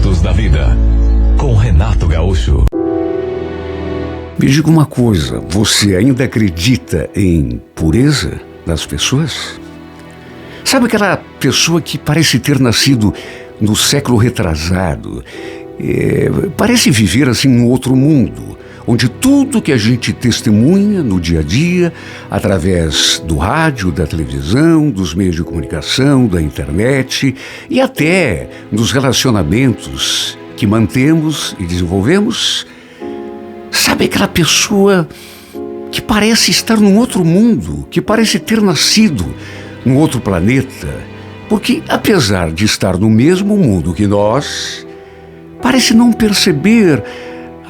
Fatos da vida, com Renato Gaúcho. Me diga uma coisa, você ainda acredita em pureza das pessoas? Sabe aquela pessoa que parece ter nascido no século retrasado? Parece viver assim num outro mundo, onde tudo que a gente testemunha no dia a dia, através do rádio, da televisão, dos meios de comunicação, da internet e até dos relacionamentos que mantemos e desenvolvemos, sabe aquela pessoa que parece estar num outro mundo, que parece ter nascido num outro planeta, porque apesar de estar no mesmo mundo que nós, parece não perceber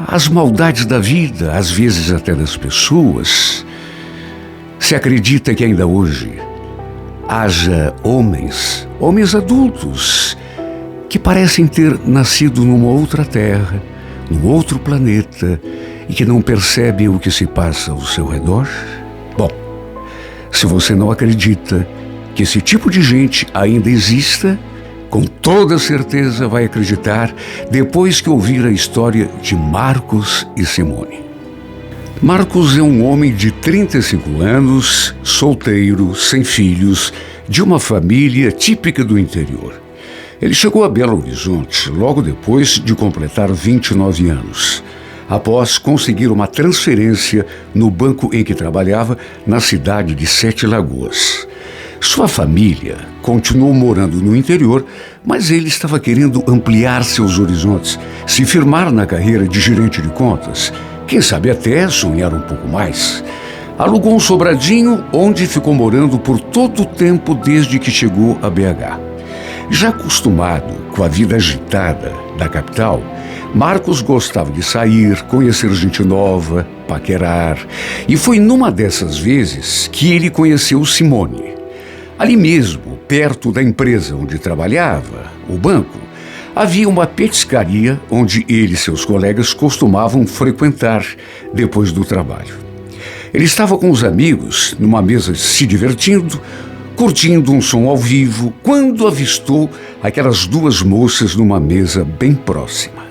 as maldades da vida, às vezes até das pessoas. Se acredita que ainda hoje haja homens adultos, que parecem ter nascido numa outra terra, num outro planeta, e que não percebem o que se passa ao seu redor? Bom, se você não acredita que esse tipo de gente ainda exista, com toda certeza vai acreditar depois que ouvir a história de Marcos e Simone. Marcos é um homem de 35 anos, solteiro, sem filhos, de uma família típica do interior. Ele chegou a Belo Horizonte logo depois de completar 29 anos, após conseguir uma transferência no banco em que trabalhava na cidade de Sete Lagoas. Sua família continuou morando no interior, mas ele estava querendo ampliar seus horizontes, se firmar na carreira de gerente de contas, quem sabe até sonhar um pouco mais. Alugou um sobradinho onde ficou morando por todo o tempo desde que chegou a BH. Já acostumado com a vida agitada da capital, Marcos gostava de sair, conhecer gente nova, paquerar, e foi numa dessas vezes que ele conheceu Simone. Ali mesmo, perto da empresa onde trabalhava, o banco, havia uma petiscaria onde ele e seus colegas costumavam frequentar depois do trabalho. Ele estava com os amigos numa mesa se divertindo, curtindo um som ao vivo, quando avistou aquelas duas moças numa mesa bem próxima.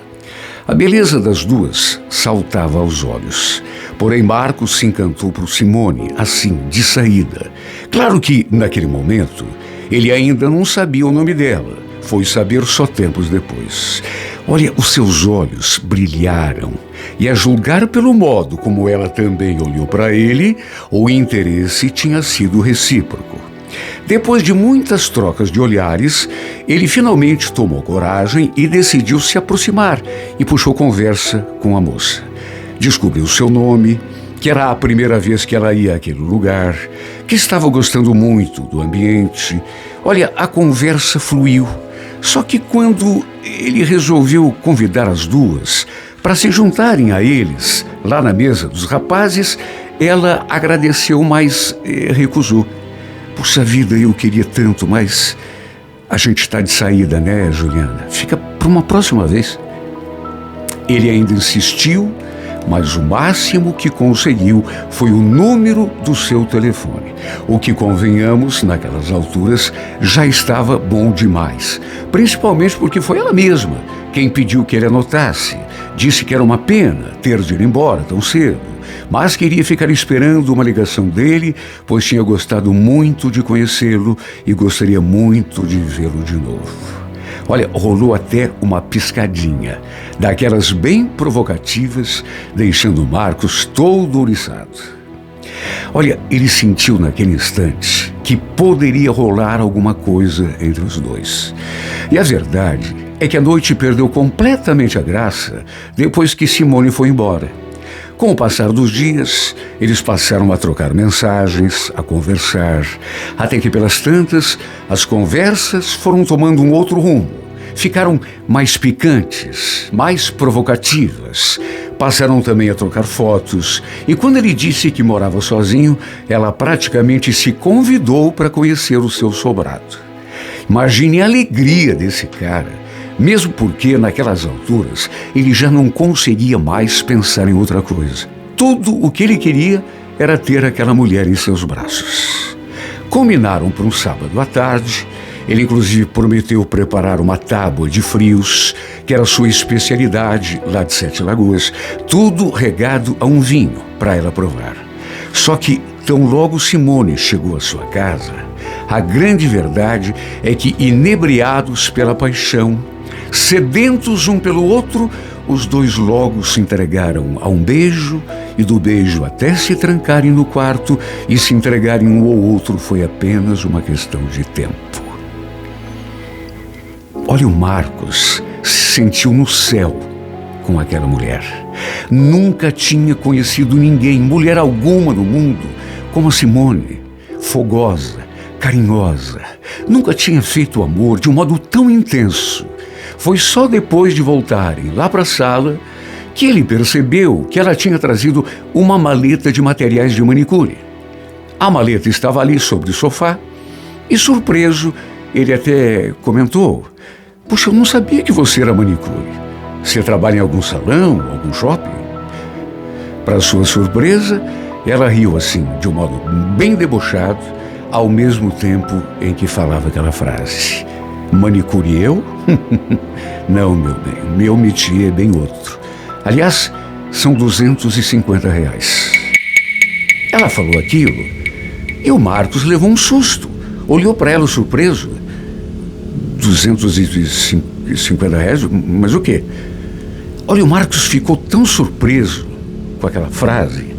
A beleza das duas saltava aos olhos. Porém, Marcos se encantou por Simone, assim, de saída. Claro que, naquele momento, ele ainda não sabia o nome dela. Foi saber só tempos depois. Olha, os seus olhos brilharam. E a julgar pelo modo como ela também olhou para ele, o interesse tinha sido recíproco. Depois de muitas trocas de olhares, ele finalmente tomou coragem e decidiu se aproximar e puxou conversa com a moça. Descobriu seu nome, que era a primeira vez que ela ia àquele lugar, que estava gostando muito do ambiente. Olha, a conversa fluiu. Só que quando ele resolveu convidar as duas para se juntarem a eles, lá na mesa dos rapazes, ela agradeceu, mas recusou. Puxa vida, eu queria tanto, mas a gente está de saída, né, Juliana? Fica para uma próxima vez. Ele ainda insistiu, mas o máximo que conseguiu foi o número do seu telefone. O que, convenhamos, naquelas alturas já estava bom demais. Principalmente porque foi ela mesma quem pediu que ele anotasse. Disse que era uma pena ter de ir embora tão cedo, mas queria ficar esperando uma ligação dele, pois tinha gostado muito de conhecê-lo e gostaria muito de vê-lo de novo. Olha, rolou até uma piscadinha, daquelas bem provocativas, deixando Marcos todo ouriçado. Olha, ele sentiu naquele instante que poderia rolar alguma coisa entre os dois. E a verdade é que a noite perdeu completamente a graça depois que Simone foi embora. Com o passar dos dias, eles passaram a trocar mensagens, a conversar, até que pelas tantas, as conversas foram tomando um outro rumo. Ficaram mais picantes, mais provocativas. Passaram também a trocar fotos, e quando ele disse que morava sozinho, ela praticamente se convidou para conhecer o seu sobrado. Imagine a alegria desse cara, mesmo porque, naquelas alturas, ele já não conseguia mais pensar em outra coisa. Tudo o que ele queria era ter aquela mulher em seus braços. Combinaram para um sábado à tarde Ele inclusive prometeu preparar uma tábua de frios, que era sua especialidade lá de Sete Lagoas, tudo regado a um vinho para ela provar. Só que tão logo Simone chegou à sua casa, a grande verdade é que, inebriados pela paixão, sedentos um pelo outro, os dois logo se entregaram a um beijo, e do beijo até se trancarem no quarto e se entregarem um ao outro foi apenas uma questão de tempo. Olha, o Marcos se sentiu no céu com aquela mulher. Nunca tinha conhecido ninguém, mulher alguma no mundo, como a Simone, fogosa, carinhosa. Nunca tinha feito amor de um modo tão intenso. Foi só depois de voltarem lá para a sala que ele percebeu que ela tinha trazido uma maleta de materiais de manicure. A maleta estava ali sobre o sofá e, surpreso, ele até comentou: "Puxa, eu não sabia que você era manicure. Você trabalha em algum salão, algum shopping?" Para sua surpresa, ela riu assim, de um modo bem debochado, ao mesmo tempo em que falava aquela frase. "Manicure eu? Não, meu bem, meu métier é bem outro. Aliás, são R$250. Ela falou aquilo e o Marcos levou um susto. Olhou para ela surpreso. R$250? Mas o quê? Olha, o Marcos ficou tão surpreso com aquela frase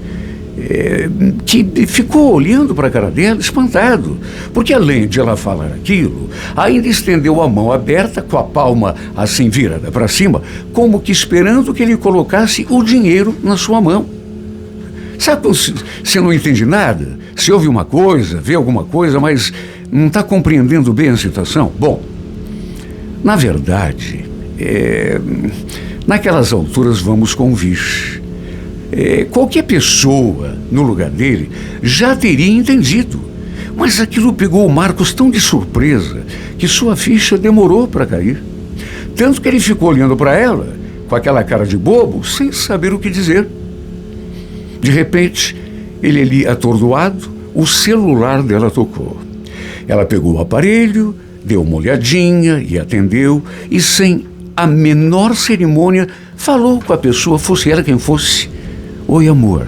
que ficou olhando para a cara dela, espantado, porque além de ela falar aquilo, ainda estendeu a mão aberta, com a palma assim virada para cima, como que esperando que ele colocasse o dinheiro na sua mão. Sabe quando você não entende nada? Você ouve uma coisa, vê alguma coisa, mas não está compreendendo bem a situação? Bom, na verdade, naquelas alturas vamos convir. Qualquer pessoa no lugar dele já teria entendido, mas aquilo pegou o Marcos tão de surpresa que sua ficha demorou para cair. Tanto que ele ficou olhando para ela com aquela cara de bobo, sem saber o que dizer. De repente, ele ali atordoado, o celular dela tocou. Ela pegou o aparelho, deu uma olhadinha e atendeu, e sem a menor cerimônia falou com a pessoa, fosse ela quem fosse. "Oi, amor.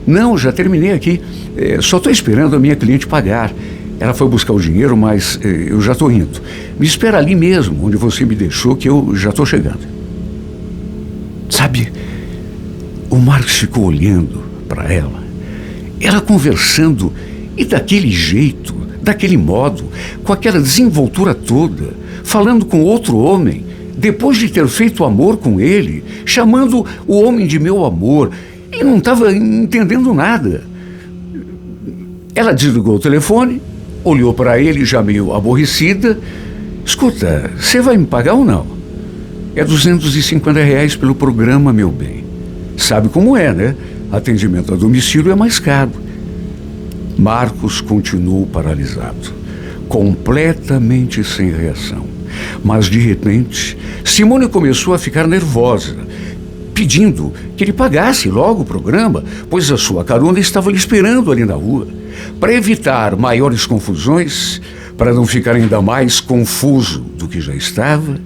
Não, já terminei aqui. Só estou esperando a minha cliente pagar. Ela foi buscar o dinheiro, mas eu já estou indo. Me espera ali mesmo, onde você me deixou, que eu já estou chegando." Sabe, o Marcos ficou olhando para ela conversando, e daquele jeito, daquele modo, com aquela desenvoltura toda, falando com outro homem, depois de ter feito amor com ele, chamando o homem de meu amor. Ele não estava entendendo nada. Ela desligou o telefone, olhou para ele já meio aborrecida. "Escuta, você vai me pagar ou não? É R$250 pelo programa, meu bem. Sabe como é, né? Atendimento a domicílio é mais caro." Marcos continuou paralisado, completamente sem reação. Mas, de repente, Simone começou a ficar nervosa, pedindo que ele pagasse logo o programa, pois a sua carona estava lhe esperando ali na rua. Para evitar maiores confusões, para não ficar ainda mais confuso do que já estava,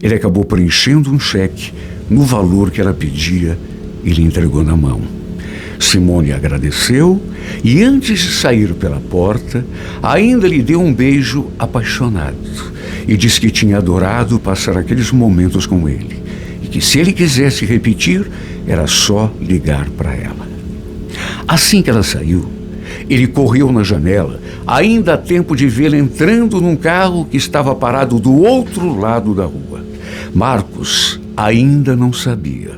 ele acabou preenchendo um cheque no valor que ela pedia e lhe entregou na mão. Simone agradeceu e, antes de sair pela porta, ainda lhe deu um beijo apaixonado e disse que tinha adorado passar aqueles momentos com ele e que, se ele quisesse repetir, era só ligar para ela. Assim que ela saiu, ele correu na janela, ainda a tempo de vê-la entrando num carro que estava parado do outro lado da rua. Marcos ainda não sabia,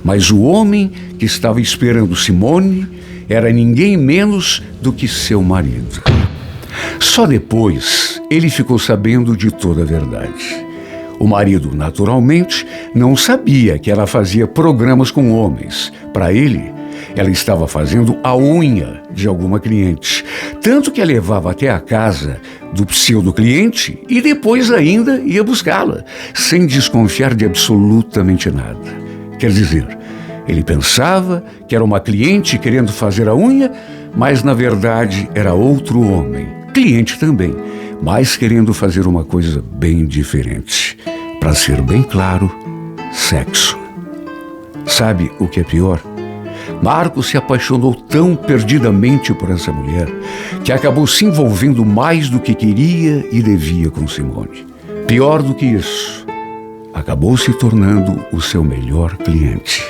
mas o homem que estava esperando Simone era ninguém menos do que seu marido. Só depois ele ficou sabendo de toda a verdade. O marido, naturalmente, não sabia que ela fazia programas com homens. Para ele, ela estava fazendo a unha de alguma cliente, tanto que a levava até a casa do pseudo-cliente e depois ainda ia buscá-la, sem desconfiar de absolutamente nada. Quer dizer, ele pensava que era uma cliente querendo fazer a unha, mas na verdade era outro homem, cliente também, mas querendo fazer uma coisa bem diferente. Para ser bem claro, sexo. Sabe o que é pior? Marcos se apaixonou tão perdidamente por essa mulher que acabou se envolvendo mais do que queria e devia com Simone. Pior do que isso, acabou se tornando o seu melhor cliente.